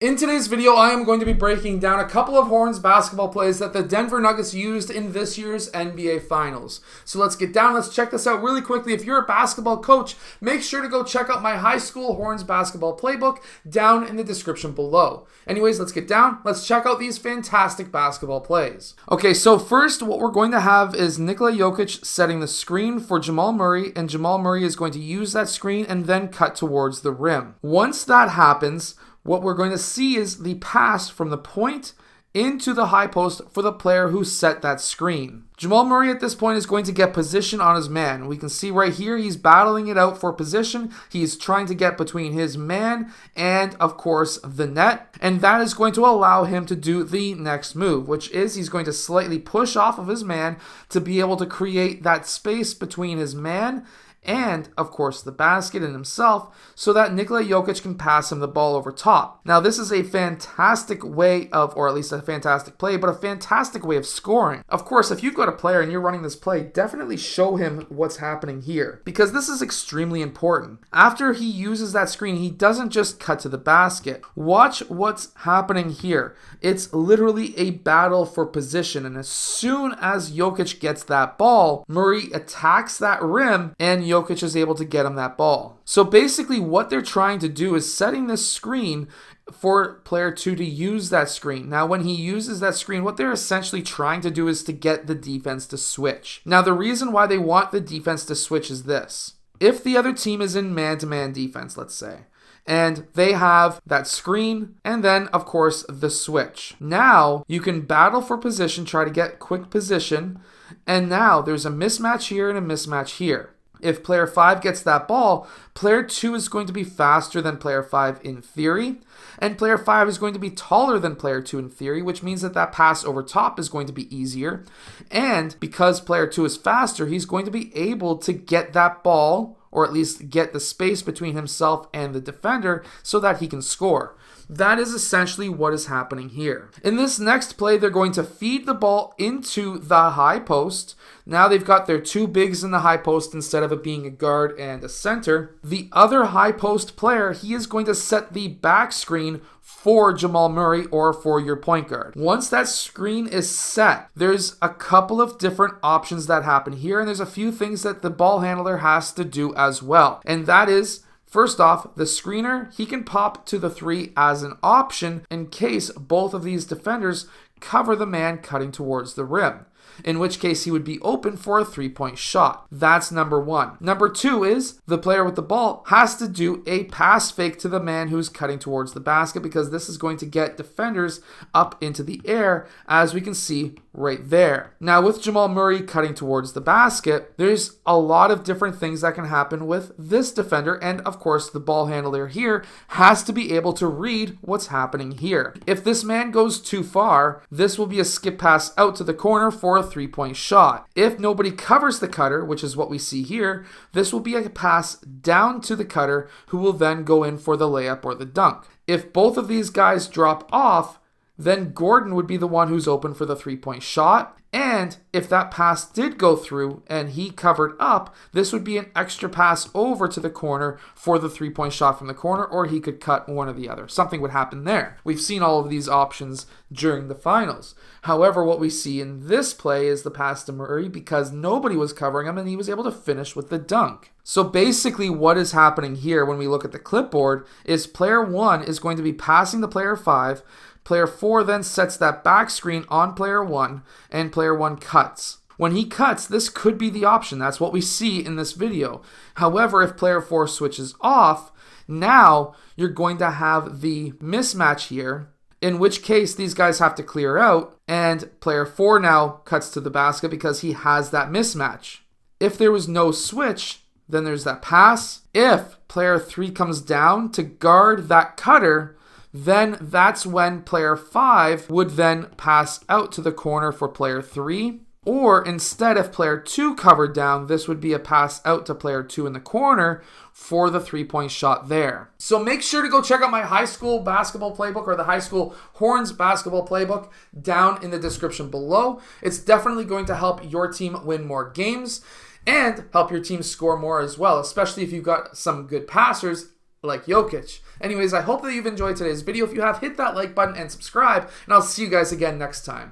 In today's video, I am going to be breaking down a couple of Horns basketball plays that the Denver Nuggets used in this year's NBA Finals. So let's get down, let's check this out really quickly. If you're a basketball coach, make sure to go check out my high school Horns basketball playbook down in the description below. Anyways, let's get down, let's check out these fantastic basketball plays. Okay, so first what we're going to have is Nikola Jokic setting the screen for Jamal Murray, and Jamal Murray is going to use that screen and then cut towards the rim. Once that happens, what we're going to see is the pass from the point into the high post for the player who set that screen. Jamal Murray at this point is going to get position on his man. We can see right here he's battling it out for position. He's trying to get between his man and, of course, the net. And that is going to allow him to do the next move, which is he's going to slightly push off of his man to be able to create that space between his man and, of course, the basket and himself, so that Nikola Jokic can pass him the ball over top. Now, this is a fantastic way of, or at least a fantastic play, but a fantastic way of scoring. Of course, if you've got a player and you're running this play, definitely show him what's happening here, because this is extremely important. After he uses that screen, he doesn't just cut to the basket. Watch what's happening here. It's literally a battle for position, and as soon as Jokic gets that ball, Murray attacks that rim, and Jokic is able to get him that ball. So basically what they're trying to do is setting this screen for player 2 to use that screen. Now when he uses that screen, what they're essentially trying to do is to get the defense to switch. Now the reason why they want the defense to switch is this. If the other team is in man-to-man defense, let's say, and they have that screen and then, of course, the switch. Now you can battle for position, try to get quick position, and now there's a mismatch here and a mismatch here. If player 5 gets that ball, player 2 is going to be faster than player 5 in theory, and player 5 is going to be taller than player 2 in theory, which means that that pass over top is going to be easier. And because player 2 is faster, he's going to be able to get that ball, or at least get the space between himself and the defender so that he can score. That is essentially what is happening here. In this next play, they're going to feed the ball into the high post. Now they've got their two bigs in the high post instead of it being a guard and a center. The other high post player, he is going to set the back screen for Jamal Murray or for your point guard. Once that screen is set, there's a couple of different options that happen here, and there's a few things that the ball handler has to do as well. And that is, first off, the screener, he can pop to the 3 as an option in case both of these defenders cover the man cutting towards the rim, in which case he would be open for a 3-point shot. That's number 1. Number 2 is the player with the ball has to do a pass fake to the man who's cutting towards the basket, because this is going to get defenders up into the air, as we can see right there. Now with Jamal Murray cutting towards the basket, there's a lot of different things that can happen with this defender, and of course the ball handler here has to be able to read what's happening here. If this man goes too far, this will be a skip pass out to the corner for a 3-point shot. If nobody covers the cutter, which is what we see here, this will be a pass down to the cutter, who will then go in for the layup or the dunk. If both of these guys drop off, then Gordon would be the one who's open for the 3-point shot. And if that pass did go through and he covered up, this would be an extra pass over to the corner for the 3-point shot from the corner, or he could cut one or the other. Something would happen there. We've seen all of these options during the finals. However, what we see in this play is the pass to Murray, because nobody was covering him and he was able to finish with the dunk. So basically what is happening here when we look at the clipboard is player 1 is going to be passing to player 5. Player 4 then sets that back screen on player 1, and player 1 cuts. When he cuts, this could be the option. That's what we see in this video. However, if player 4 switches off, now you're going to have the mismatch here, in which case these guys have to clear out, and player 4 now cuts to the basket because he has that mismatch. If there was no switch, then there's that pass. If player 3 comes down to guard that cutter, then that's when player 5 would then pass out to the corner for player 3. Or instead, if player 2 covered down, this would be a pass out to player 2 in the corner for the 3-point shot there. So make sure to go check out my high school basketball playbook, or the high school Horns basketball playbook, down in the description below. It's definitely going to help your team win more games and help your team score more as well, especially if you've got some good passers like Jokic. Anyways, I hope that you've enjoyed today's video. If you have, hit that like button and subscribe, and I'll see you guys again next time.